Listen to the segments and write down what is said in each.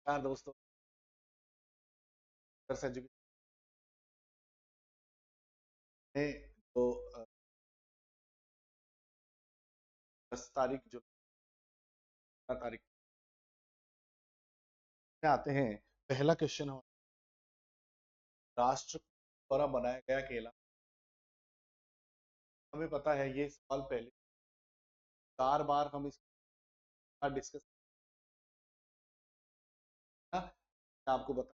हाँ दोस्तों, एजुकेशन में तो 10 तारीख जुलाई तारीख में आते हैं। पहला क्वेश्चन हो, राष्ट्र द्वारा बनाया गया केला। हमें पता है ये सवाल पहले 4 बार हम इसका डिस्कस किया। मैं आपको बता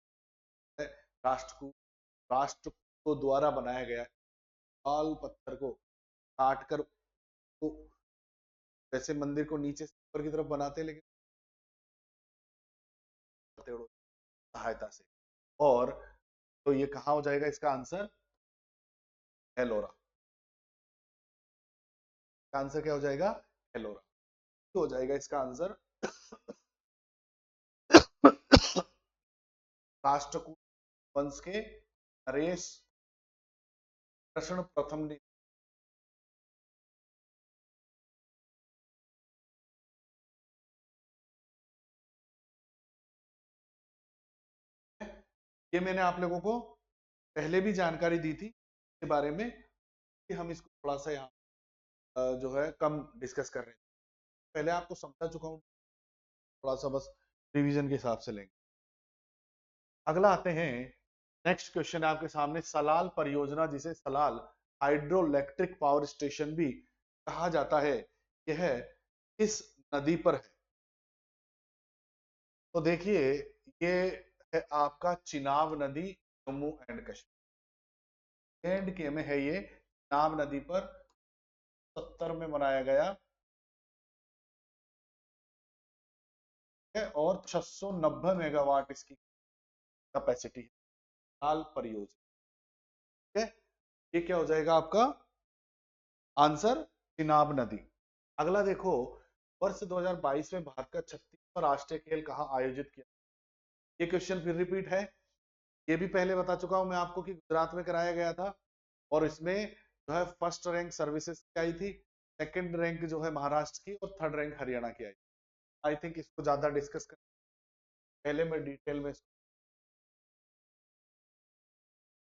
राष्ट्र को द्वारा बनाया गया लाल पत्थर को काट कर तो वैसे मंदिर को नीचे से ऊपर की तरफ बनाते, लेकिन सहायता से। और तो ये कहाँ हो जाएगा इसका आंसर? एलोरा। आंसर क्या हो जाएगा? एलोरा। तो हो जाएगा इसका आंसर राष्ट्रकूट वंश के नरेश कृष्ण प्रथम ने ये मैंने आप लोगों को पहले भी जानकारी दी थी इसके बारे में कि हम इसको थोड़ा सा यहाँ जो है कम डिस्कस कर रहे हैं। पहले आपको समझा चुका हूँ, थोड़ा सा बस रिवीजन के हिसाब से लेंगे। अगला आते हैं, नेक्स्ट क्वेश्चन है आपके सामने। सलाल परियोजना, जिसे सलाल हाइड्रोइलेक्ट्रिक पावर स्टेशन भी कहा जाता है, यह किस नदी पर है? तो देखिए, ये है आपका चिनाब नदी, जम्मू एंड कश्मीर एंड के में है। ये चिनाब नदी पर 70 में बनाया गया है और 690 मेगावाट इसकी कैपेसिटी है। सलाल परियोजना, ठीक है। ये क्या हो जाएगा आपका आंसर? चिनाब नदी। अगला देखो, वर्ष 2022 में भारत का 36वां राष्ट्रीय खेल कहाँ आयोजित किया? ये क्वेश्चन फिर रिपीट है। ये भी पहले बता चुका हूं मैं आपको कि गुजरात में कराया गया था, और इसमें जो है फर्स्ट रैंक सर्विसेज की आई थी, सेकंड रैंक जो है महाराष्ट्र की, और थर्ड रैंक हरियाणा की आई। आई थिंक इसको ज्यादा डिस्कस कर, पहले मैं डिटेल में।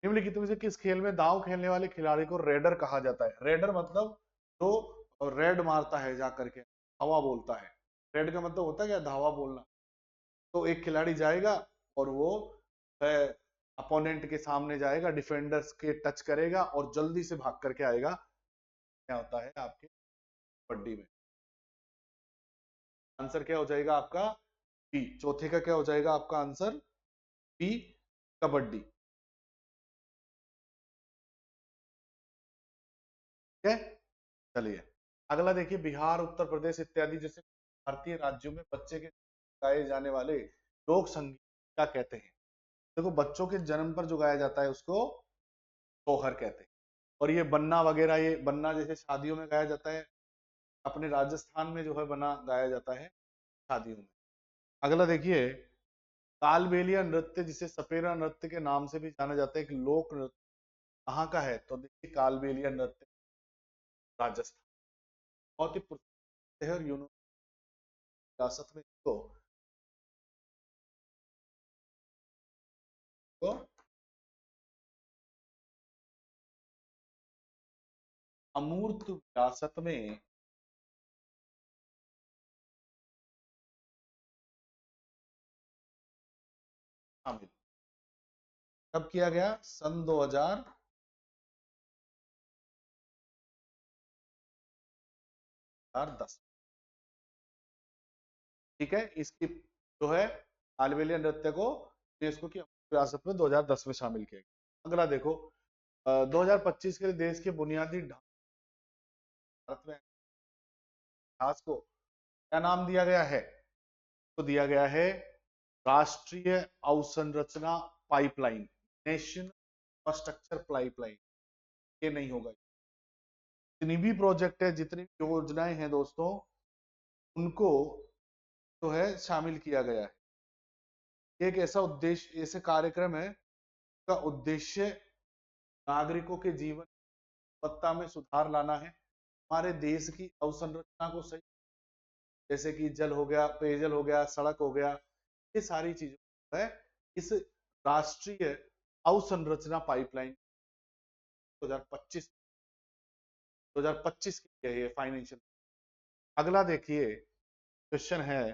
निम्नलिखित में से किस खेल में दांव खेलने वाले खिलाड़ी को रेडर कहा जाता है? रेडर मतलब जो रेड मारता है जा करके, धावा बोलता है। रेड का मतलब होता है क्या? धावा बोलना। तो एक खिलाड़ी जाएगा और वो अपोनेंट के सामने जाएगा, डिफेंडर्स के टच करेगा और जल्दी से भाग करके आएगा। क्या होता है आपके कबड्डी में? आंसर क्या हो जाएगा आपका? बी। चौथे का क्या हो जाएगा आपका आंसर? बी, कबड्डी। ठीक है, चलिए अगला देखिए। बिहार, उत्तर प्रदेश इत्यादि जैसे भारतीय राज्यों में बच्चे के गाए जाने वाले लोक संगीत क्या कहते हैं? देखो, बच्चों के जन्म पर जो गाया जाता है उसको सोहर कहते हैं। और ये बन्ना वगैरह, ये बन्ना जैसे शादियों में गाया जाता है, अपने राजस्थान में जो है बना गाया जाता है शादियों में। अगला देखिए, कालबेलिया नृत्य, जिसे सपेरा नृत्य के नाम से भी जाना जाता है, एक लोक नृत्य कहाँ का है? तो देखिए, कालबेलिया नृत्य राजस्थान। बहुत ही प्रसिद्ध है और यूनेस्को विरासत में इसको अमूर्त विरासत में शामिल कब किया गया? सन 2010। ठीक है, इसकी जो है कालबेलिया नृत्य को यूनेस्को की विरासत में 2010 में शामिल किया गया। अगला देखो, 2025 के लिए देश के बुनियादी भारत में इतिहास को क्या नाम दिया गया है? तो दिया गया है राष्ट्रीय अवसंरचना पाइपलाइन, नेशनल इंफ्रास्ट्रक्चर पाइपलाइन। ये नहीं होगा। जितनी भी प्रोजेक्ट है, जितनी भी योजनाएं हैं दोस्तों, उनको जो है शामिल किया गया है। एक ऐसा उद्देश्य, ऐसे कार्यक्रम है का उद्देश्य नागरिकों के जीवन गुणवत्ता में सुधार लाना है, हमारे देश की अवसंरचना को सही, जैसे कि जल हो गया, पेयजल हो गया, सड़क हो गया, ये सारी चीजें है इस राष्ट्रीय अवसंरचना पाइपलाइन 2025 की है ये फाइनेंशियल। अगला देखिए क्वेश्चन है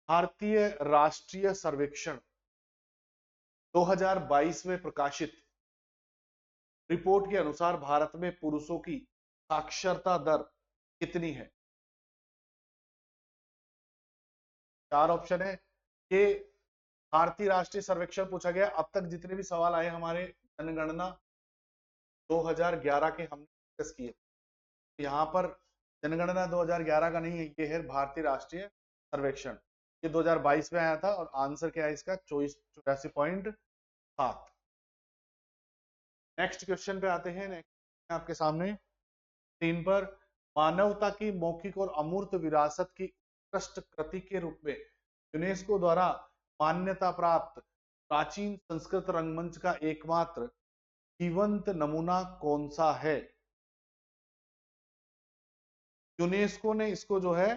भारतीय राष्ट्रीय सर्वेक्षण 2022 में प्रकाशित रिपोर्ट के अनुसार भारत में पुरुषों की साक्षरता दर कितनी है? चार ऑप्शन है। ये भारतीय राष्ट्रीय सर्वेक्षण पूछा गया। अब तक जितने भी सवाल आए हमारे जनगणना 2011 के हमने डिस्कस किए। यहाँ पर जनगणना 2011 का नहीं है, ये है भारतीय राष्ट्रीय सर्वेक्षण। ये 2022 में आया था और आंसर क्या है इसका 84.7। नेक्स्ट क्वेश्चन पे आते हैं। नेक्स्ट आपके सामने स्क्रीन पर मानवता की मौखिक और अमूर्त विरासत की उत्कृष्ट कृति के रूप में यूनेस्को द्वारा मान्यता प्राप्त प्राचीन संस्कृत रंगमंच का एकमात्र जीवंत नमूना कौन सा है? यूनेस्को ने इसको जो है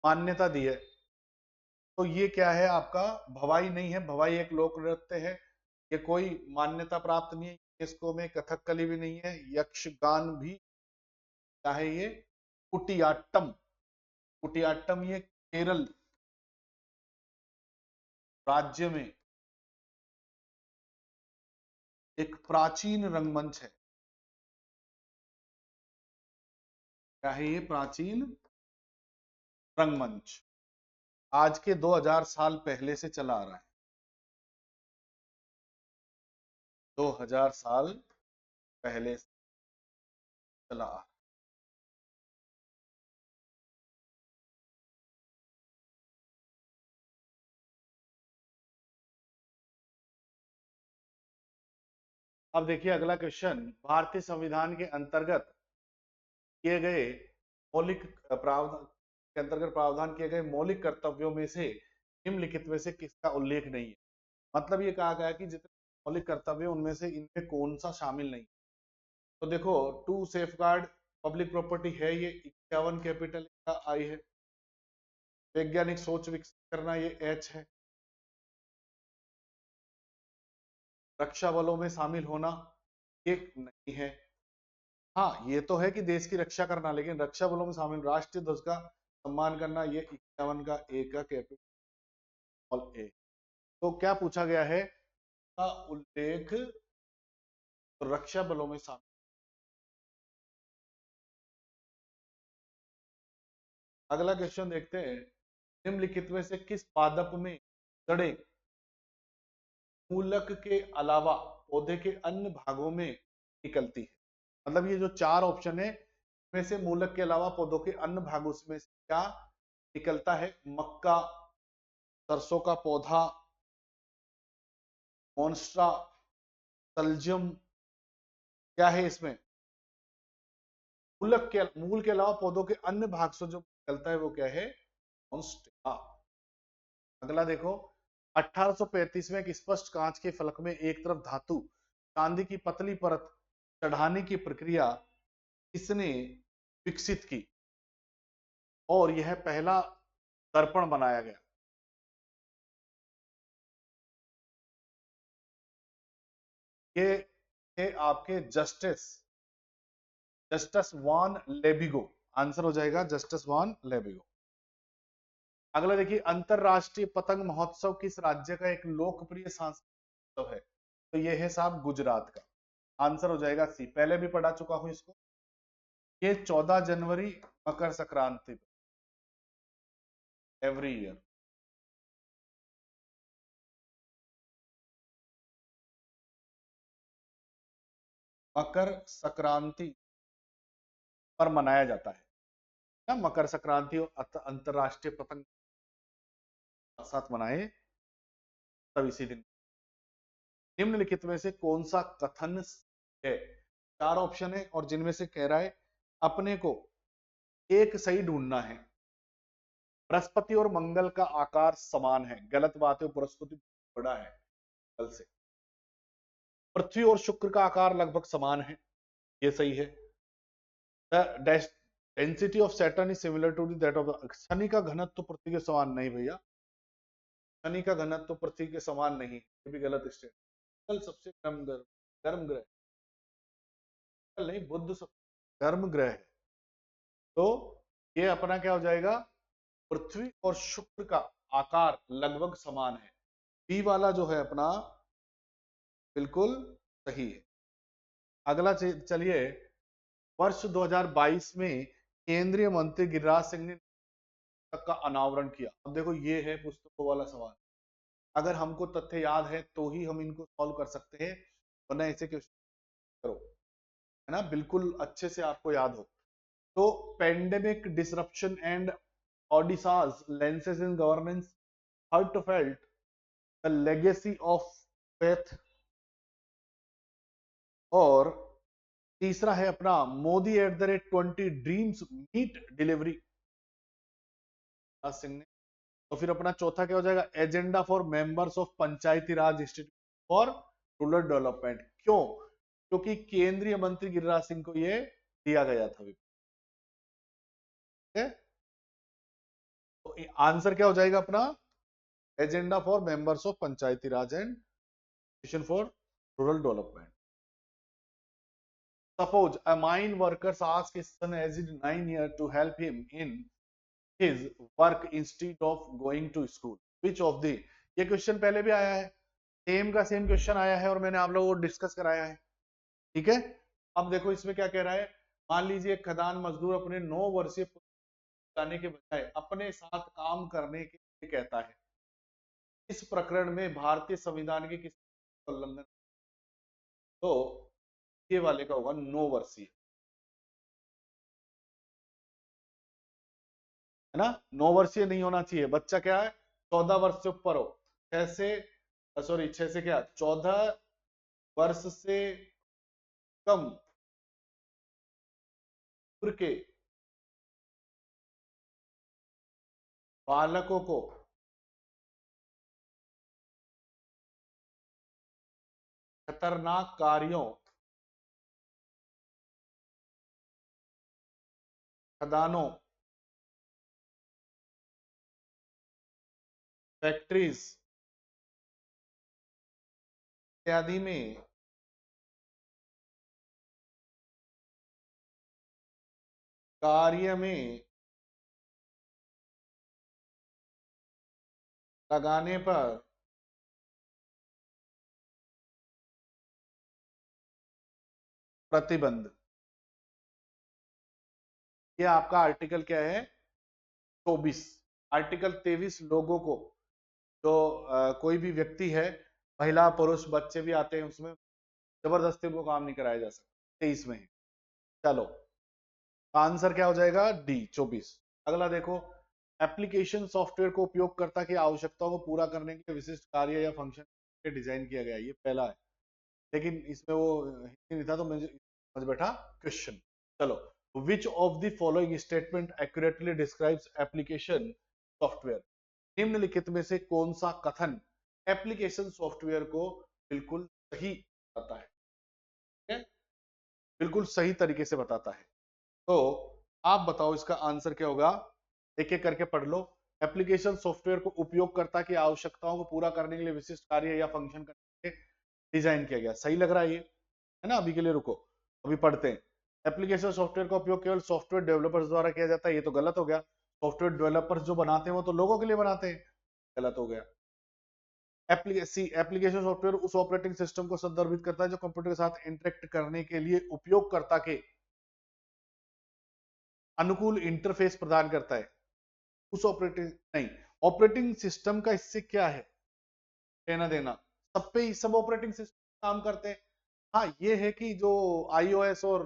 मान्यता दी है। तो ये क्या है आपका? भवाई नहीं है, भवाई एक लोक नृत्य है, ये कोई मान्यता प्राप्त नहीं है यूनेस्को में। कथकली भी नहीं है, यक्षगान भी क्या है ये? कुटियाट्टम। कुटियाट्टम ये केरल राज्य में एक प्राचीन रंगमंच है। क्या है ये? प्राचीन रंगमंच। आज के 2000 साल पहले से चला आ रहा है। 2000 साल पहले से चला आ रहा है। अब देखिए अगला क्वेश्चन, भारतीय संविधान के अंतर्गत किए गए मौलिक प्रावधान के अंतर्गत प्रावधान किए गए मौलिक कर्तव्यों में से निम्नलिखित में से किसका उल्लेख नहीं है? मतलब ये कहा गया है कि जितने मौलिक कर्तव्य उनमें से इनमें कौन सा शामिल नहीं। तो देखो, टू सेफगार्ड पब्लिक प्रॉपर्टी है, ये 51 कैपिटल का आई है। वैज्ञानिक सोच विकसित करना, ये एच है। रक्षा बलों में शामिल होना, ये नहीं है। हाँ, ये तो है कि देश की रक्षा करना, लेकिन रक्षा बलों में शामिल राष्ट्रीय ध्वज का सम्मान करना, ये 51 का ए का कैपिटल ए। तो क्या पूछा गया है का उल्लेख रक्षा बलों में शामिल। अगला क्वेश्चन देखते हैं, निम्नलिखित में से किस पादप में जड़ें मूलक के अलावा पौधे के अन्य भागों में निकलती है? मतलब ये जो चार ऑप्शन है में से मूलक के अलावा पौधों के अन्य भागों में से क्या निकलता है? मक्का, सरसों का पौधा, मोन्स्ट्रा, सल्जियम, क्या है इसमें? मूल के अलावा पौधों के अन्य भाग से जो निकलता है वो क्या है? मोन्स्ट्रा। अगला देखो, 1835 में एक स्पष्ट कांच के फलक में एक तरफ धातु चांदी की पतली परत चढ़ाने की प्रक्रिया किसने विकसित की और यह पहला दर्पण बनाया गया? ये आपके जस्टस वॉन लेबिगो। आंसर हो जाएगा जस्टस वॉन लेबिगो। अगला देखिए, अंतरराष्ट्रीय पतंग महोत्सव किस राज्य का एक लोकप्रिय सांस्कृतिक उत्सव है? तो ये है साहब गुजरात का। आंसर हो जाएगा सी। पहले भी पढ़ा चुका हूं इसको। ये 14 जनवरी मकर संक्रांति एवरी ईयर। मकर संक्रांति पर मनाया जाता है ना, मकर संक्रांति और अंतरराष्ट्रीय पतंग साथ मनाए तब इसी दिन। निम्नलिखित में से कौन सा कथन है? चार ऑप्शन है और जिनमें से कह रहा है अपने को एक सही ढूंढना है। बृहस्पति और मंगल का आकार समान है, गलत बात है, बृहस्पति बड़ा है कल से। पृथ्वी और शुक्र का आकार लगभग समान है, ये सही है। Density of Saturn is similar to that of the Shani का घनत्व पृथ्वी के समान नहीं भैया, शनि का घनत्व पृथ्वी के समान नहीं, ये भी गलत स्टेट। कल सबसे कम गर्म ग्रह, कल नहीं, बुध सबसे गर्म ग्रह है। तो ये अपना क्या हो जाएगा, पृथ्वी और शुक्र का आकार लगभग समान है। बी वाला जो है अपना बिल्कुल सही है। अगला चलिए, वर्ष 2022 में केंद्रीय मंत्री गिरिराज सिंह ने पुस्तक का अनावरण किया। अब देखो ये है पुस्तकों वाला सवाल, अगर हमको तथ्य याद है तो ही हम इनको सॉल्व कर सकते हैं, वरना ऐसे क्वेश्चन करो, है ना, बिल्कुल अच्छे से आपको याद हो। तो pandemic disruption and Odisha's lessons in governance heartfelt the legacy of faith, और तीसरा है अपना Modi @20 dreams meet delivery Singh ने। तो फिर अपना चौथा क्या हो जाएगा, agenda for members of Panchayati Raj institute for rural development. क्यों, क्योंकि केंद्रीय मंत्री गिरिराज सिंह को ये दिया गया था। तो आंसर क्या हो जाएगा अपना, agenda for members of Panchayati Raj and mission for rural development. Suppose a mine worker asks his son aged 9 years to help him in his work instead of going to school. Which of the, ये question पहले भी आया है, same का same question आया है और मैंने आप लोगों को डिस्कस कराया है, ठीक है। अब देखो इसमें क्या कह रहा है, मान लीजिए खदान मजदूर अपने 9 वर्षीय जाने के बजाय अपने साथ काम करने के लिए कहता है, इस प्रकरण में भारतीय संविधान के किस उल्लंघन, तो ये वाले का होगा 9 वर्षीय, है ना। 9 वर्षीय नहीं होना चाहिए, बच्चा क्या है 14 वर्ष से ऊपर हो, 6 से, सॉरी 6 से क्या 14 वर्ष से कम उम्र के बालकों को खतरनाक कार्यों, खदानों, फैक्ट्रीज इत्यादि में कार्य में लगाने पर प्रतिबंध। ये आपका आर्टिकल क्या है 24। आर्टिकल 23 लोगों को, जो कोई भी व्यक्ति है, महिला पुरुष बच्चे भी आते हैं, उसमें जबरदस्ती उनको काम नहीं कराया जा सकता, 23 में। चलो आंसर क्या हो जाएगा डी 24। अगला देखो, एप्लीकेशन सॉफ्टवेयर को उपयोगकर्ता की आवश्यकताओं को पूरा करने के लिए विशिष्ट कार्य या फंक्शन के डिजाइन किया गया है। ये पहला है, लेकिन इसमें वो हिंदी नहीं था तो मुझे समझ बैठा क्वेश्चन। चलो, which of the following statement accurately describes application software, निम्नलिखित में से कौन सा कथन एप्लीकेशन सॉफ्टवेयर को बिल्कुल सही बताता है, ठीक है? बिल्कुल सही तरीके से बताता है। तो आप बताओ इसका आंसर क्या होगा, एक एक करके पढ़ लो। एप्लीकेशन सॉफ्टवेयर को उपयोगकर्ता की आवश्यकताओं को पूरा करने के लिए विशिष्ट कार्य या फंक्शन करने के लिए डिजाइन किया गया। सही लग रहा है ये, है ना। अभी के लिए रुको, अभी पढ़ते हैं। एप्लीकेशन सॉफ्टवेयर का उपयोग केवल सॉफ्टवेयर डेवलपर्स द्वारा किया जाता है, ये तो गलत हो गया। सॉफ्टवेयर डेवलपर्स जो बनाते हैं वो तो लोगों के लिए बनाते हैं, गलत हो गया। एप्लीकेशन सॉफ्टवेयर उस ऑपरेटिंग सिस्टम को संदर्भित करता है जो कंप्यूटर के साथ इंटरेक्ट करने के लिए उपयोगकर्ता के अनुकूल इंटरफेस प्रदान करता है। उस ऑपरेटिंग नहीं, ऑपरेटिंग सिस्टम का इससे क्या है लेना देना, सब पे सब ऑपरेटिंग सिस्टम काम करते हैं। हाँ ये है कि जो आईओएस और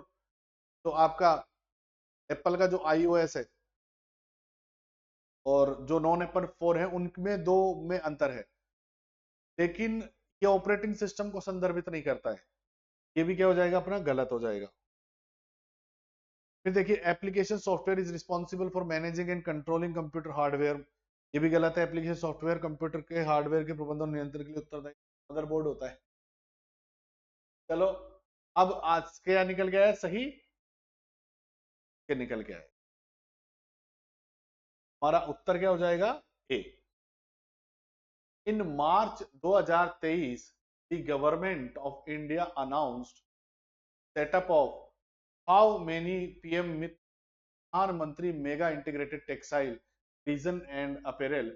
जो आपका एप्पल का जो आईओएस है और जो नॉन एप्पल 4 है, उनमें दो में अंतर है, लेकिन ये ऑपरेटिंग सिस्टम को संदर्भित नहीं करता है। ये भी क्या हो जाएगा अपना, गलत हो जाएगा। फिर देखिए, application software is responsible for managing and controlling computer hardware, ये भी गलत है। एप्लीकेशन सॉफ्टवेयर कंप्यूटर के हार्डवेयर के प्रबंधन नियंत्रण के लिए उत्तरदायी मदरबोर्ड होता है। चलो, अब आज क्या निकल गया है सही, के निकल गया है। हमारा उत्तर क्या हो जाएगा? A. In March 2023 the government of India announced setup of how many PM Mitra प्रधानमंत्री mega integrated textile region and apparel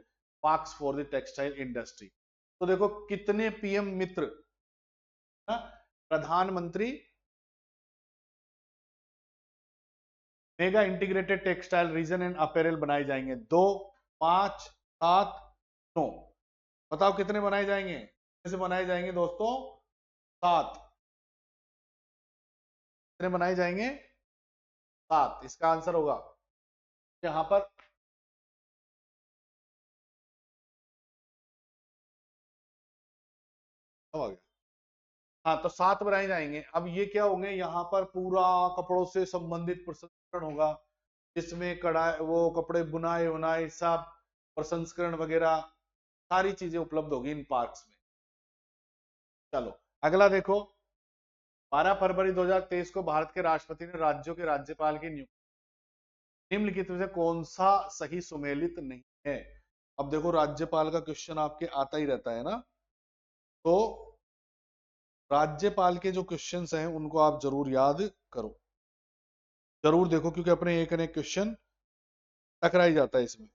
parks for the textile industry. तो देखो कितने पीएम मित्र प्रधानमंत्री mega integrated textile region and apparel बनाए जाएंगे? 2, 5, 7, 9। बताओ कितने बनाए जाएंगे? कैसे बनाए जाएंगे दोस्तों? 7। कितने बनाए जाएंगे? 7। इसका आंसर होगा यहां पर आ गया। हाँ, तो 7 बनाए जाएंगे। अब ये क्या होंगे? यहाँ पर पूरा कपड़ों से संबंधित प्रसंस्करण होगा, जिसमें कढ़ाई, वो कपड़े बुनाए उनाए सब प्रसंस्करण वगैरह सारी चीजें उपलब्ध होगी इन पार्क्स में। चलो अगला देखो। 12 फरवरी 2023 को भारत के राष्ट्रपति ने राज्यों के राज्यपाल की नियुक्ति, निम्नलिखित में से कौन सा सही सुमेलित नहीं है? अब देखो राज्यपाल का क्वेश्चन आपके आता ही रहता है ना, तो राज्यपाल के जो क्वेश्चंस हैं उनको आप जरूर याद करो, जरूर देखो, क्योंकि अपने एक न एक क्वेश्चन टकरा ही जाता है इसमें।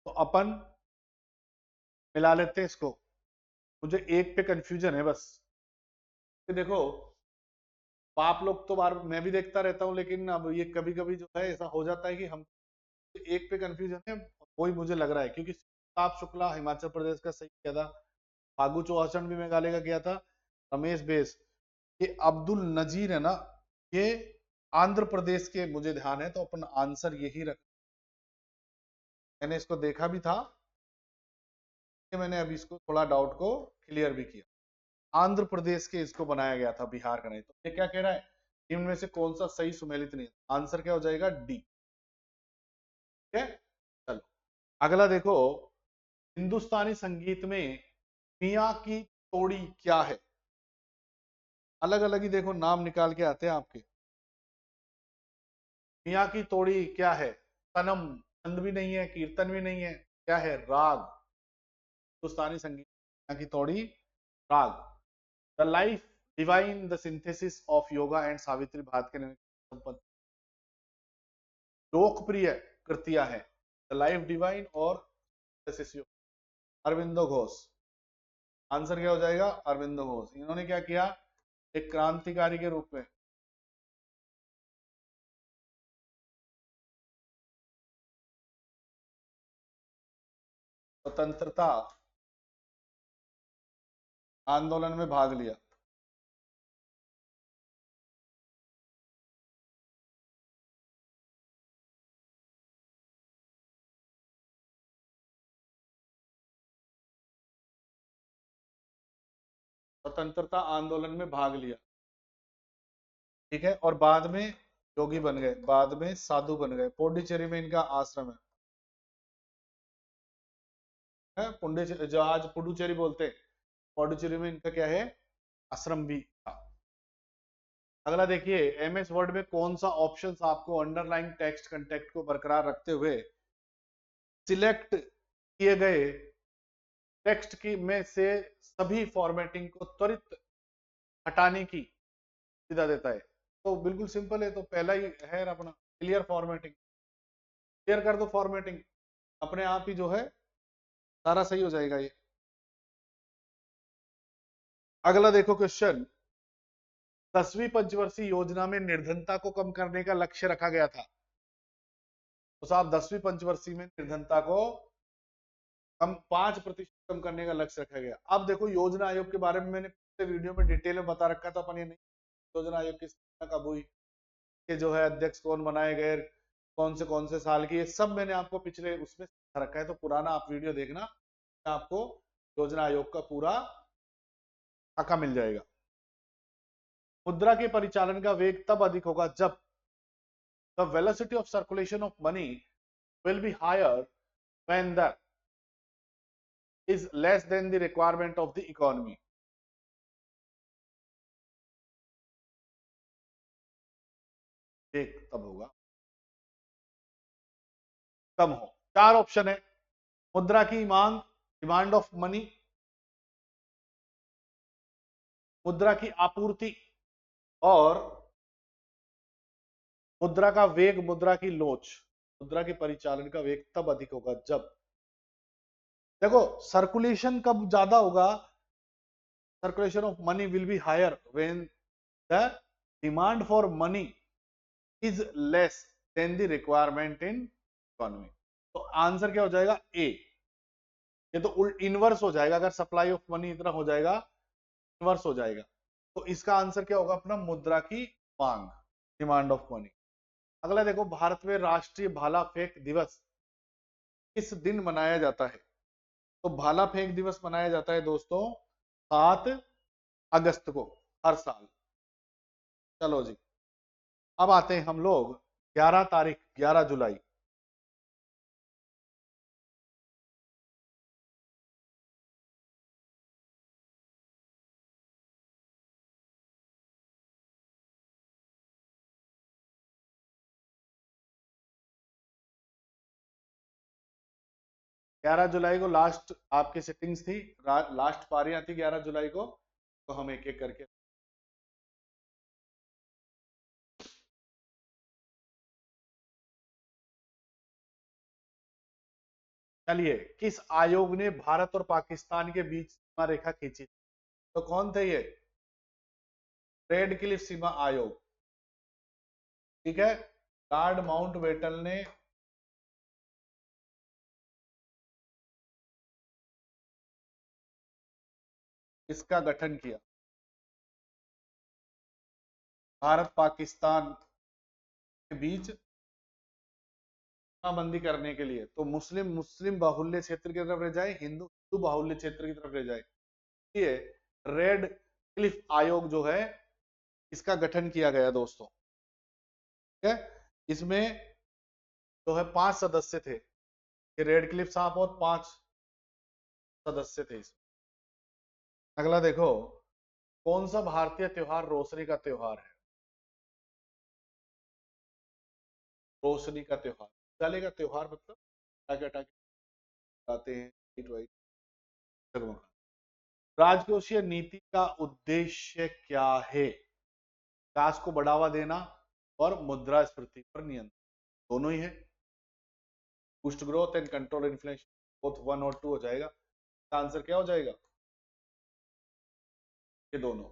तो अपन मिला लेते हैं इसको। मुझे एक पे कंफ्यूजन है बस कि देखो, आप लोग तो बार मैं भी देखता रहता हूँ, लेकिन अब ये कभी कभी जो है ऐसा हो जाता है कि हम एक पे कंफ्यूजन है। वही मुझे लग रहा है, क्योंकि ताप शुक्ला हिमाचल प्रदेश का सही किया था, फागु चौहान भी मेघालय का किया था, रमेश बेस, ये अब्दुल नजीर है ना, ये आंध्र प्रदेश के मुझे ध्यान है। तो अपन आंसर यही रख, मैंने इसको देखा भी था, मैंने अभी इसको थोड़ा डाउट को क्लियर भी किया। आंध्र प्रदेश के इसको बनाया गया था, बिहार का नहीं। तो ये क्या कह रहा है? इनमें से कौन सा सही सुमेलित नहीं? आंसर क्या हो जाएगा? डी। ठीक है, चलो अगला देखो। हिंदुस्तानी संगीत में मियाँ की तोड़ी क्या है? अलग अलग ही देखो नाम निकाल के आते हैं आपके। मियाँ की तोड़ी क्या है? तनम, छंद भी नहीं है, कीर्तन भी नहीं है, क्या है? राग। हिंदुस्तानी संगीत मियाँ की तोड़ी राग। The life divine, the synthesis of yoga and Savitri Bharat के लोकप्रिय कृतियां हैं। द लाइफ डिवाइन और अरविंदो घोष। आंसर क्या हो जाएगा? अरविंदो घोष। इन्होंने क्या किया? एक क्रांतिकारी के रूप में स्वतंत्रता आंदोलन में भाग लिया। स्वतंत्रता आंदोलन में भाग लिया, ठीक है। और बाद में योगी बन गए, बाद में साधु बन गए। पौंडीचेरी में इनका आश्रम है पुंडीचेरी, जो आज पुडुचेरी बोलते हैं, पौंडीचेरी में इनका क्या है? आश्रम भी था। अगला देखिए, एमएस वर्ड में कौन सा ऑप्शन आपको अंडरलाइन टेक्स्ट कंटेक्ट को बरकरार रखते हुए सिलेक्ट किए गए टेक्स्ट की में से सभी फॉर्मेटिंग को त्वरित हटाने की सुविधा देता है? तो बिल्कुल सिंपल है, तो पहला ही है अपना क्लियर फॉर्मेटिंग। क्लियर कर दो फॉर्मेटिंग, अपने आप ही जो है सारा सही हो जाएगा ये। अगला देखो क्वेश्चन। 10वीं पंचवर्षीय योजना में निर्धनता को कम करने का लक्ष्य रखा गया था। तो साहब 10वीं पंचवर्षीय में निर्धनता को कम 5% कम करने का लक्ष्य रखा गया। अब देखो योजना आयोग के बारे में मैंने पिछले वीडियो में डिटेल में बता रखा था, अपन ये नहीं योजना आयोग की स्थापना कब हुई, के जो है अध्यक्ष कौन बनाए गए, कौन से साल की, ये सब मैंने आपको पिछले उसमें रखा है। तो पुराना आप वीडियो देखना, आपको योजना आयोग का पूरा खाका मिल जाएगा। मुद्रा के परिचालन का वेग तब अधिक होगा जब the velocity of circulation of money will be higher when the is less than the requirement of the economy. वेग तब होगा कम हो। चार ऑप्शन है, मुद्रा की मांग, डिमांड ऑफ मनी, मुद्रा की आपूर्ति, और मुद्रा का वेग, मुद्रा की लोच। मुद्रा के परिचालन का वेग तब अधिक होगा जब, देखो सर्कुलेशन कब ज्यादा होगा, circulation of money will be higher when the demand for money is less than the requirement in economy. तो आंसर क्या हो जाएगा, ए। ये तो इनवर्स हो जाएगा, अगर सप्लाई ऑफ मनी इतना हो जाएगा, इनवर्स हो जाएगा। तो इसका आंसर क्या होगा अपना, मुद्रा की मांग, डिमांड ऑफ मनी। अगला देखो, भारत में राष्ट्रीय भाला फेंक दिवस किस दिन मनाया जाता है? तो भाला फेंक दिवस मनाया जाता है दोस्तों 7 अगस्त को हर साल। चलो जी, अब आते हैं हम लोग 11 तारीख, 11 जुलाई। ग्यारह जुलाई को लास्ट आपकी सिटिंग्स थी, लास्ट पारियां थी 11 जुलाई को, तो हम एक एक करके। चलिए, किस आयोग ने भारत और पाकिस्तान के बीच सीमा रेखा खींची? तो कौन थे ये? रेड क्लिफ सीमा आयोग, ठीक है। लॉर्ड माउंटबेटन ने इसका गठन किया, भारत पाकिस्तान के बीच बंदी करने के लिए। तो मुस्लिम मुस्लिम बाहुल्य क्षेत्र की तरफ रह जाए, हिंदू हिंदू बाहुल्य क्षेत्र की तरफ रह जाए। ये रेड क्लिफ आयोग जो है, इसका गठन किया गया दोस्तों, ठीक है। इसमें जो है 5 सदस्य थे, ये रेड क्लिफ साहब, और 5 सदस्य थे इसमें। अगला देखो, कौन सा भारतीय त्योहार रोशनी का त्योहार है? रोशनी का त्योहार, उजाले का त्योहार, मतलब पटाखे वटाखे आते हैं, लाइट वाइट जगमगा। राजकोषीय नीति का उद्देश्य क्या है? विकास को बढ़ावा देना और मुद्रास्फीति पर नियंत्रण, दोनों ही है। Boost growth and control inflation, both 1 और 2 हो जाएगा। आंसर क्या हो जाएगा, ये दोनों।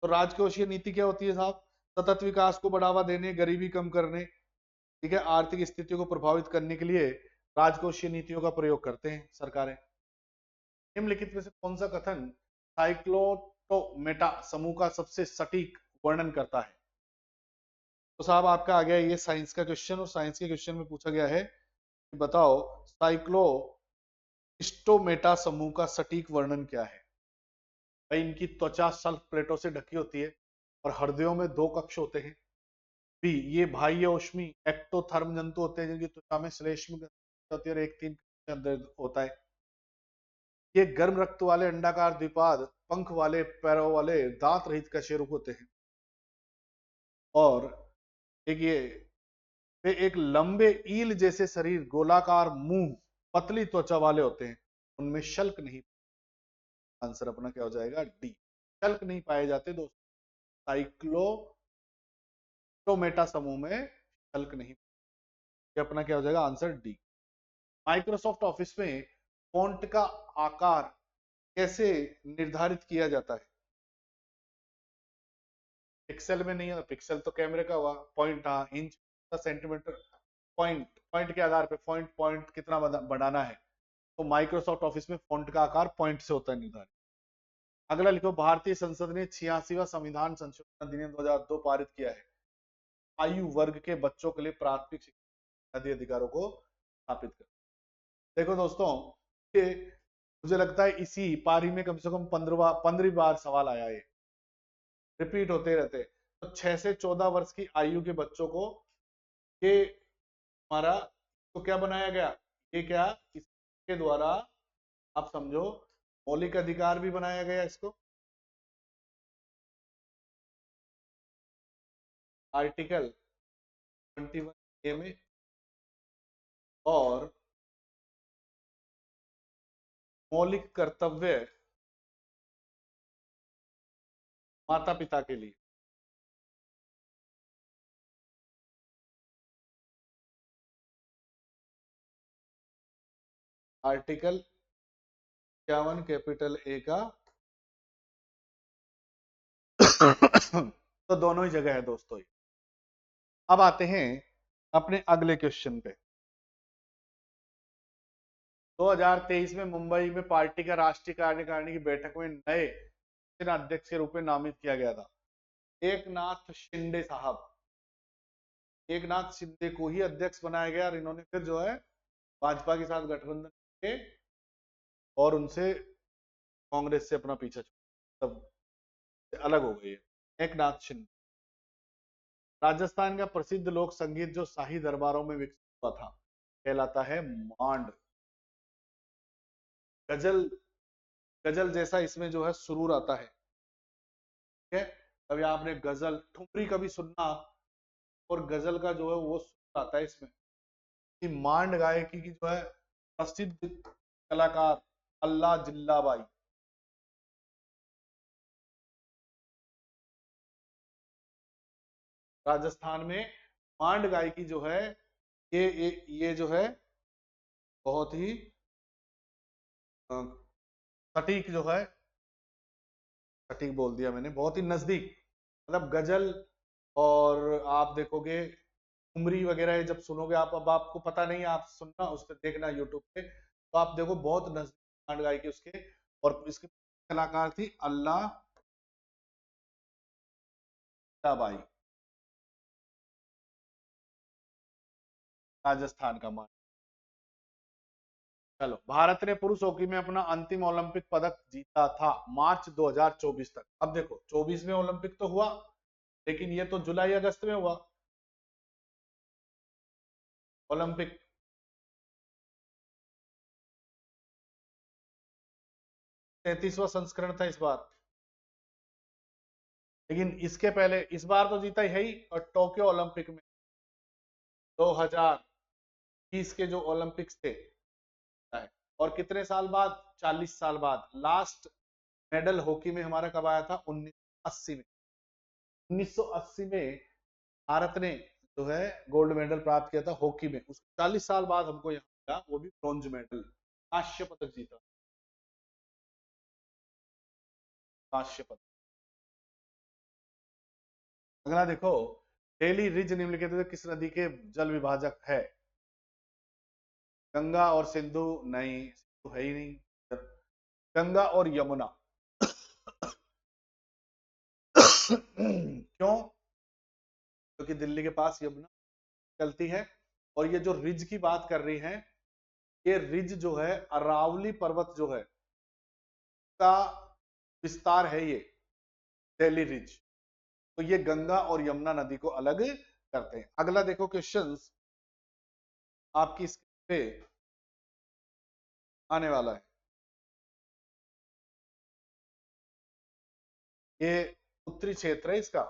तो राजकोषीय नीति क्या होती है साहब? सतत विकास को बढ़ावा देने, गरीबी कम करने, ठीक है, आर्थिक स्थिति को प्रभावित करने के लिए राजकोषीय नीतियों का प्रयोग करते हैं सरकारें। निम्नलिखित में से कौन सा कथन साइक्लोटोमेटा समूह का सबसे सटीक वर्णन करता है? तो साहब आपका आ गया ये साइंस का क्वेश्चन, और साइंस के क्वेश्चन में पूछा गया है कि बताओ साइक्लोस्टोमेटा समूह का सटीक वर्णन क्या है? भाई, इनकी त्वचा सल्फ प्लेटों से ढकी होती है और हृदयों में 2 कक्ष होते हैं। बी, ये बाह्य ऊष्मी एक्टोथर्म जंतु होते हैं जिनकी त्वचा में श्लेष्म होती है और एक 3 के अंदर होता है। ये गर्म रक्त वाले अंडाकार द्विपाद पंख वाले पैरों वाले दांत रहित कशेरुक होते हैं। और एक ये वे एक लंबे ईल जैसे शरीर, गोलाकार मुंह, पतली त्वचा वाले होते हैं, उनमें शल्क नहीं। आंसर अपना क्या हो जाएगा, डी। शल्क नहीं पाए जाते दोस्तों, साइक्लोटोमेटा समूह में शल्क नहीं। ये अपना क्या हो जाएगा, आंसर डी। माइक्रोसॉफ्ट ऑफिस में फॉन्ट का आकार कैसे निर्धारित किया जाता है? पिक्सल में नहीं है, पिक्सल तो कैमरे का हुआ, पॉइंट, हाँ, इंच, सेंटीमीटर, पॉइंट, पॉइंट के आधार पे पॉइंट पॉइंट कितना बढ़ाना है। तो माइक्रोसॉफ्ट ऑफिस में फॉन्ट का आकार पॉइंट से होता है निर्धारित। अगला लिखो, भारतीय संसद ने 86वां संविधान संशोधन अधिनियम 2002 पारित किया है, आयु वर्ग के बच्चों के लिए प्राथमिक शिक्षा आदि अधिकारों को स्थापित कर। देखो दोस्तों, ये मुझे लगता है इसी पारी में कम से कम 15वीं बार सवाल आया है, रिपीट होते रहते हैं। तो 6 से 14 वर्ष की आयु के बच्चों को ये हमारा तो क्या बनाया गया, ये क्या इसके द्वारा आप समझो मौलिक अधिकार भी बनाया गया इसको। आर्टिकल 21A में, और मौलिक कर्तव्य माता पिता के लिए। आर्टिकल 51 कैपिटल ए का तो दोनों ही जगह है दोस्तों। अब आते हैं अपने अगले क्वेश्चन पे। 2023 में मुंबई में पार्टी का राष्ट्रीय कार्यकारिणी की बैठक में नए अध्यक्ष के रूप में नामित किया गया था एकनाथ शिंदे साहब। एकनाथ शिंदे को ही अध्यक्ष बनाया गया और इन्होंने फिर जो है भाजपा के साथ गठबंधन किए और उनसे कांग्रेस से अपना पीछा छोड़ा, तब अलग हो गई है। एकनाथ शिंदे राजस्थान का प्रसिद्ध लोक संगीत जो शाही दरबारों में विकसित हुआ था कहलाता है मांड। गजल, गजल जैसा इसमें जो है सुरूर आता है। ठीक है, कभी आपने गजल ठुमरी कभी सुनना और गजल का जो है वो सुरूर आता है इसमें। कि मांड गायकी की जो है प्रसिद्ध कलाकार अल्लाह जिल्लाबाई। राजस्थान में मांड गायकी जो है ये जो है बहुत ही सटीक जो है, सटीक बोल दिया मैंने, बहुत ही नजदीक, मतलब गजल और आप देखोगे ठुमरी वगैरह जब सुनोगे आप, अब आपको पता नहीं, आप सुनना उस पर देखना यूट्यूब पे, तो आप देखो बहुत नजदीक मांड गायकी उसके। और इसके कलाकार थी अल्लाह बाई। राजस्थान का मान। चलो, भारत ने पुरुष हॉकी में अपना अंतिम ओलंपिक पदक जीता था मार्च 2024 तक। अब देखो 24 में ओलंपिक तो हुआ, लेकिन ये तो जुलाई अगस्त में हुआ ओलंपिक। 33वां संस्करण था इस बार, लेकिन इसके पहले इस बार तो जीता है ही, और टोक्यो ओलंपिक में 2020 के जो ओलंपिक्स थे, और कितने साल बाद, 40 साल बाद लास्ट मेडल हॉकी में हमारा कब आया था, 1980 में। 1980 में भारत ने जो है गोल्ड मेडल प्राप्त किया था हॉकी में, उस 40 साल बाद हमको यहाँ मिला, वो भी ब्रॉन्ज मेडल, कांस्य पदक जीता, कांस्य पदक। अगला देखो, डेली रिज निम्नलिखित में किस नदी के जल विभाजक है। गंगा और सिंधु नहीं, सिंधु है ही नहीं। गंगा और यमुना। क्यों, क्योंकि दिल्ली के पास यमुना चलती है, और ये जो रिज की बात कर रही है, ये रिज जो है अरावली पर्वत जो है का विस्तार है ये, दिल्ली रिज। तो ये गंगा और यमुना नदी को अलग करते हैं। अगला देखो क्वेश्चंस आपकी स्क्रीन पे आने वाला है। ये उत्तरी क्षेत्र है इसका,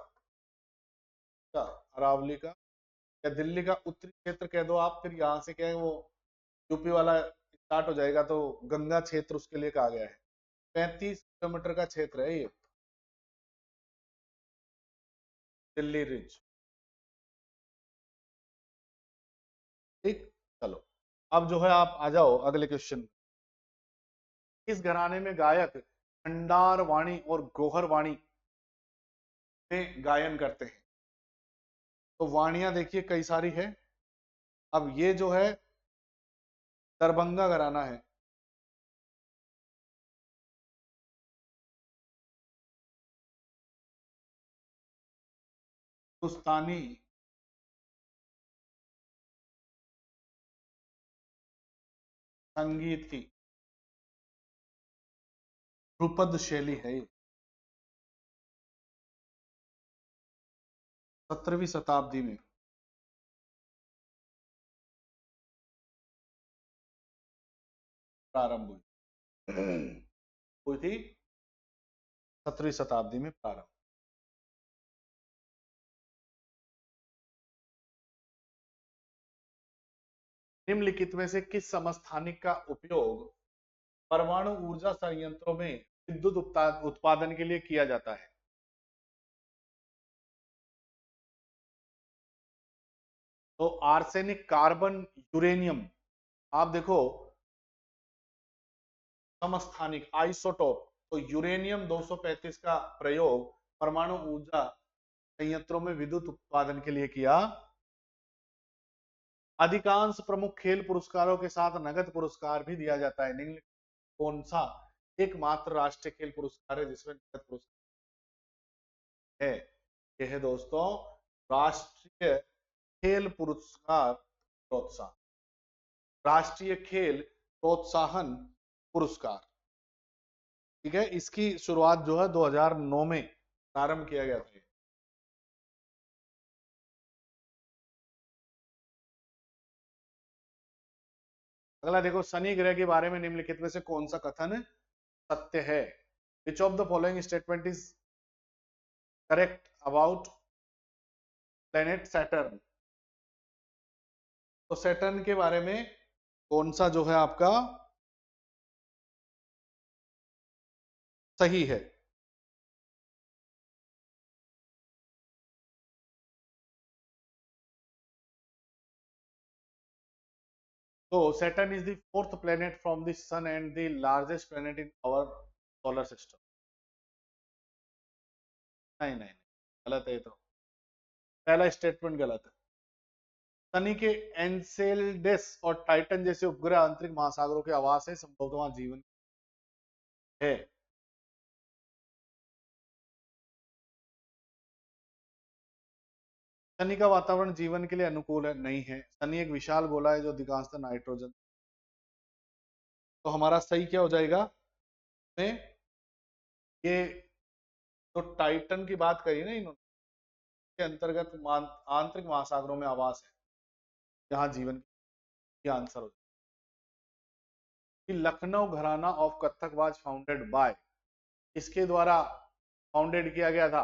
अरावली का, या दिल्ली का उत्तरी क्षेत्र कह दो आप, फिर यहाँ से क्या है वो यूपी वाला स्टार्ट हो जाएगा, तो गंगा क्षेत्र उसके लिए कहा गया है। 35 किलोमीटर का क्षेत्र है ये दिल्ली रिज। ठीक, चलो अब जो है आप आ जाओ अगले क्वेश्चन। इस घराने में गायक भंडार वाणी और गौहर वाणी में गायन करते हैं। तो वाणियां देखिए कई सारी है। अब ये जो है दरभंगा घराना है, हिंदुस्तानी संगीत की ध्रुपद शैली है ये। 17वीं शताब्दी में प्रारंभ हुई थी। 17वीं शताब्दी में प्रारंभ। निम्नलिखित में से किस समस्थानिक का उपयोग परमाणु ऊर्जा संयंत्रों में विद्युत उत्पादन के लिए किया जाता है? तो आर्सेनिक, कार्बन, यूरेनियम। आप देखो समस्थानिक आइसोटोप, तो यूरेनियम 235 का प्रयोग परमाणु ऊर्जा संयंत्रों में विद्युत उत्पादन के लिए किया। अधिकांश प्रमुख खेल पुरस्कारों के साथ नगद पुरस्कार भी दिया जाता है। निम्न कौन सा एकमात्र राष्ट्रीय खेल पुरस्कार है जिसमें नगद पुरस्कार है? यह है दोस्तों राष्ट्रीय खेल पुरस्कार प्रोत्साहन, राष्ट्रीय खेल प्रोत्साहन पुरस्कार। ठीक है, इसकी शुरुआत जो है 2009 में प्रारंभ किया गया था। अगला देखो, शनि ग्रह के बारे में निम्नलिखित में से कौन सा कथन सत्य है? Which of the following statement is correct about planet Saturn? तो सैटर्न के बारे में कौन सा जो है आपका सही है? तो Saturn is the fourth planet from the sun and the largest planet in our solar system. नहीं नहीं, गलत है। तो पहला स्टेटमेंट गलत है। शनि के एनसेल्डस और टाइटन जैसे उपग्रह अंतरिक्ष महासागरों के आवास है, संभवतः वहां जीवन है। शनि का वातावरण जीवन के लिए अनुकूल है? नहीं है। शनि एक विशाल गोला है जो अधिकांशतः नाइट्रोजन। तो हमारा सही क्या हो जाएगा में ये जो टाइटन की बात करी ना इन्होंने, के अंतर्गत आंतरिक महासागरों में आवास है, यहाँ जीवन की आंसर हो जाएगा। लखनऊ घराना of Kathak was founded by, इसके द्वारा फाउंडेड किया गया था?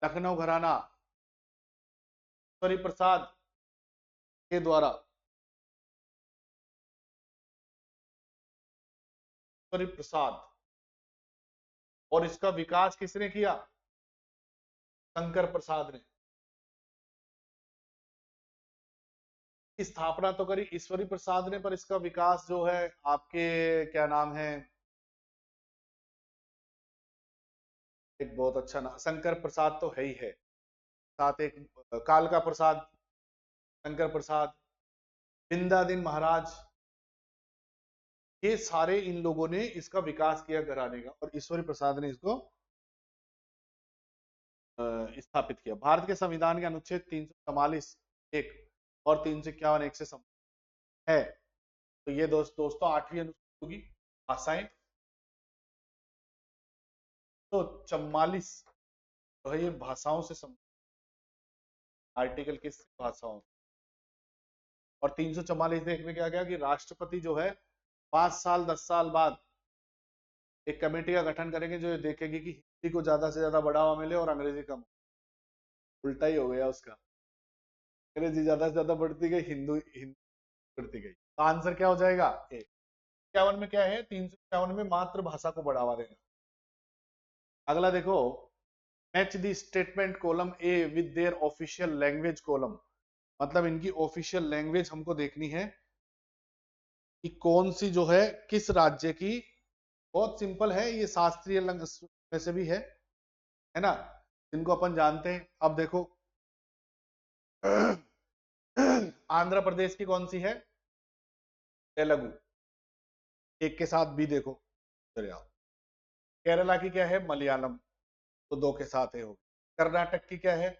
लखनऊ घराना ईश्वरी प्रसाद के द्वारा। ईश्वरी प्रसाद। और इसका विकास किसने किया? शंकर प्रसाद ने। स्थापना तो करी ईश्वरी प्रसाद ने, पर इसका विकास जो है आपके क्या नाम है, एक बहुत अच्छा नाम शंकर प्रसाद तो है ही है, साथ एक कालका प्रसाद, शंकर प्रसाद, बिंदादिन महाराज, ये सारे इन लोगों ने इसका विकास किया घराने का, और ईश्वरी प्रसाद ने इसको स्थापित किया। भारत के संविधान के अनुच्छेद 344 एक और 351 एक से है। तो ये दोस्तों 8वीं अनुसूची होगी भाषाएं। तो 44 जो है ये भाषाओं से आर्टिकल किस भाषाओं। और 344 देखने क्या गया कि राष्ट्रपति जो है 5 साल 10 साल बाद एक कमेटी का गठन करेंगे जो ये देखेगी कि हिंदी को ज्यादा से ज्यादा बढ़ावा मिले और अंग्रेजी कम। उल्टा ही हो गया उसका, अंग्रेजी ज्यादा से ज्यादा बढ़ती गई, हिंदी बढ़ती गई। तो आंसर क्या हो जाएगा? ए। 51 में क्या है? 351 में मातृभाषा को बढ़ावा देना। अगला देखो, match the statement column A with their official language column, मतलब इनकी ऑफिशियल लैंग्वेज हमको देखनी है कि कौन सी जो है किस राज्य की। बहुत सिंपल है, ये शास्त्रीय में से भी है ना, जिनको अपन जानते हैं। अब देखो आंध्र प्रदेश की कौन सी है? तेलुगु। एक के साथ भी देखो, चलिए आओ। केरला की क्या है? मलयालम, तो 2 के साथ है हो। कर्नाटक की क्या है?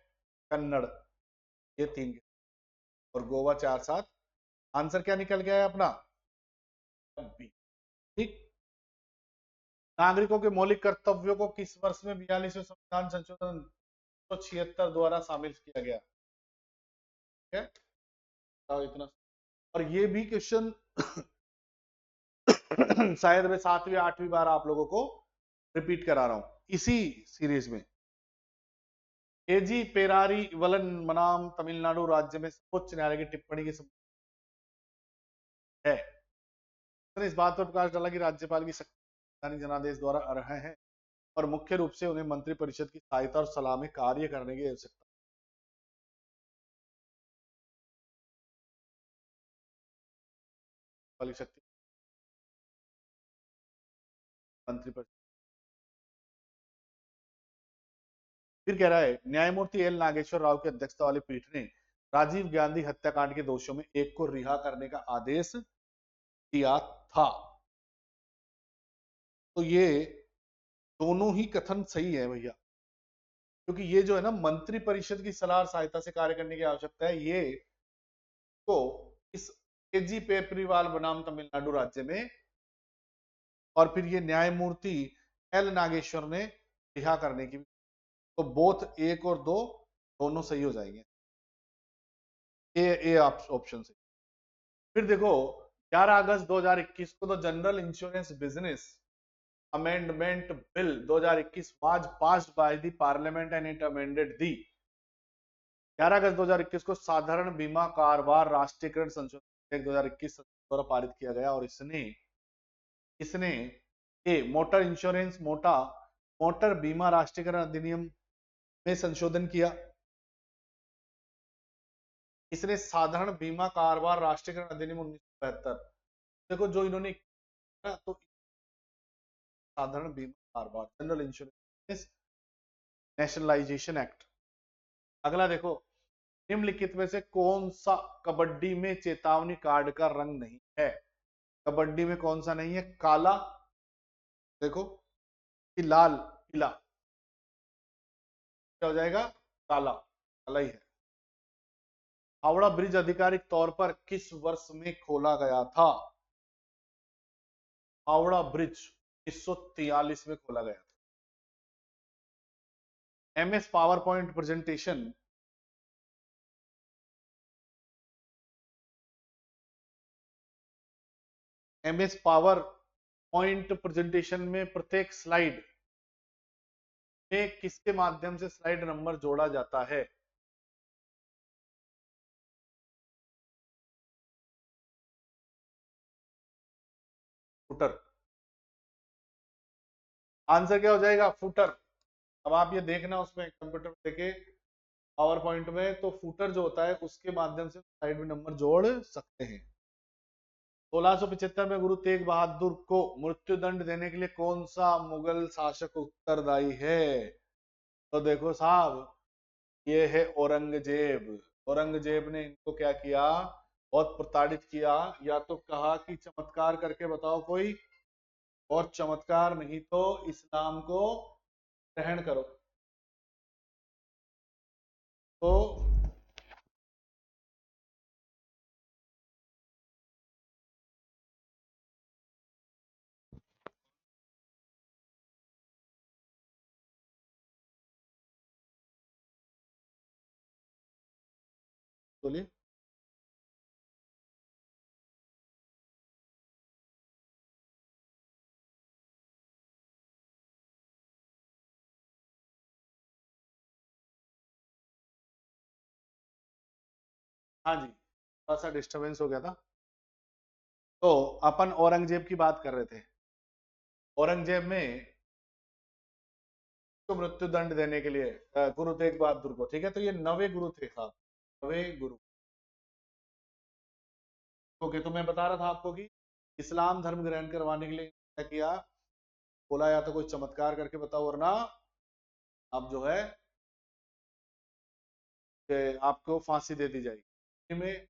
कन्नड़, ये 3 के, और गोवा 4 साथ। आंसर क्या निकल गया है अपना? ठीक। नागरिकों के मौलिक कर्तव्यों को किस वर्ष में 42वें संविधान संशोधन 1976 द्वारा शामिल किया गया। ठीक है, तो इतना। और ये भी क्वेश्चन शायद मैं 7वीं 8वीं बार आप लोगों को रिपीट करा रहा हूं इसी सीरीज में। एजी पेरारी वलन बनाम तमिलनाडु राज्य में सर्वोच्च न्यायालय की टिप्पणी की है। इस बात पर प्रकाश डाला कि राज्यपाल की शक्ति जनादेश द्वारा अर्ह है और मुख्य रूप से उन्हें मंत्रिपरिषद की सहायता और सलाह में कार्य करने की आवश्यकता वाली शक्ति मंत्रिपरिषद। फिर कह रहा है न्यायमूर्ति एल नागेश्वर राव की अध्यक्षता वाली पीठ ने राजीव गांधी हत्याकांड के दोषियों में एक को रिहा करने का आदेश दिया था। तो ये दोनों ही कथन सही है भैया, क्योंकि ये जो है ना मंत्रिपरिषद की सलाह और सहायता से कार्य करने की आवश्यकता है, ये तो इस केजी पेपरीवाल बनाम तमिलनाडु राज्य में, और फिर ये न्यायमूर्ति एल नागेश्वर ने रिहा करने की, तो बोथ एक और दो दोनों सही हो जाएंगे। ए ऑप्शन से। फिर देखो 11 अगस्त 2021 को तो general insurance business amendment bill 2021 was passed by the parliament and it amended the 11 अगस्त 2021 को साधारण बीमा कारोबार राष्ट्रीयकरण संशोधन 2021 द्वारा पारित किया गया, और इसने इसने ये मोटर बीमा राष्ट्रीयकरण अधिनियम में संशोधन किया। इसने साधारण बीमा कारोबार राष्ट्रीयकरण अधिनियम 1972, देखो जो इन्होंने तो साधारण बीमा कारोबार जनरल इंश्योरेंस नेशनलाइजेशन एक्ट। अगला देखो निम्नलिखित में से कौन सा कबड्डी में चेतावनी कार्ड का रंग नहीं है। कबड्डी में कौन सा नहीं है? काला, देखो कि लाल पीला, क्या हो जाएगा? काला, काला ही है। हावड़ा ब्रिज आधिकारिक तौर पर किस वर्ष में खोला गया था? हावड़ा ब्रिज 1943 में खोला गया था। MS power point presentation MS power point presentation में प्रत्येक स्लाइड में किसके माध्यम से स्लाइड नंबर जोड़ा जाता है? फुटर। आंसर क्या हो जाएगा? फुटर। अब आप ये देखना उसमें कंप्यूटर में देखे पावर पॉइंट में, तो फुटर जो होता है उसके माध्यम से स्लाइड में नंबर जोड़ सकते हैं। 1675 में गुरु तेग बहादुर को मृत्युदंड देने के लिए कौन सा मुगल शासक उत्तरदायी है? तो देखो साहब, ये है औरंगजेब। औरंगजेब ने इनको क्या किया? बहुत प्रताड़ित किया, या तो कहा कि चमत्कार करके बताओ कोई, और चमत्कार नहीं तो इस्लाम को ग्रहण करो। तो बोलिए। हाँ जी, थोड़ा सा डिस्टरबेंस हो गया था। तो अपन औरंगजेब की बात कर रहे थे। औरंगजेब में तो मृत्यु दंड देने के लिए गुरु तेग बहादुर को, ठीक है, तो ये नवे गुरु थे साहब, नवे गुरु। ओके, तो मैं बता रहा था आपको कि इस्लाम धर्म ग्रहण करवाने के लिए क्या किया? बोला या तो कोई चमत्कार करके बताओ, वरना आप जो है कि आपको फांसी दे दी जाएगी। में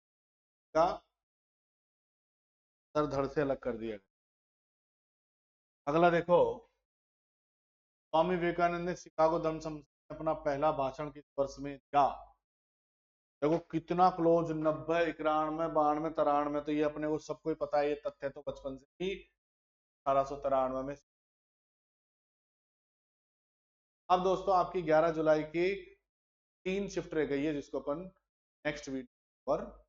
का सर धड़ से अलग कर दिया गया। अगला देखो, स्वामी विवेकानंद ने शिकागो धम्म संस्थान में अपना पहला भाषण किस वर्ष में दिया? देखो कितना क्लोज, 90, 91, 92, 93, तो ये अपने को सबको ही पता है, ये तथ्य तो बचपन से ही 1893 में। अब दोस्तों आपकी 11 जुलाई की 3 शिफ्ट रह गई है जिसको अपन नेक्स्ट वीडियो पर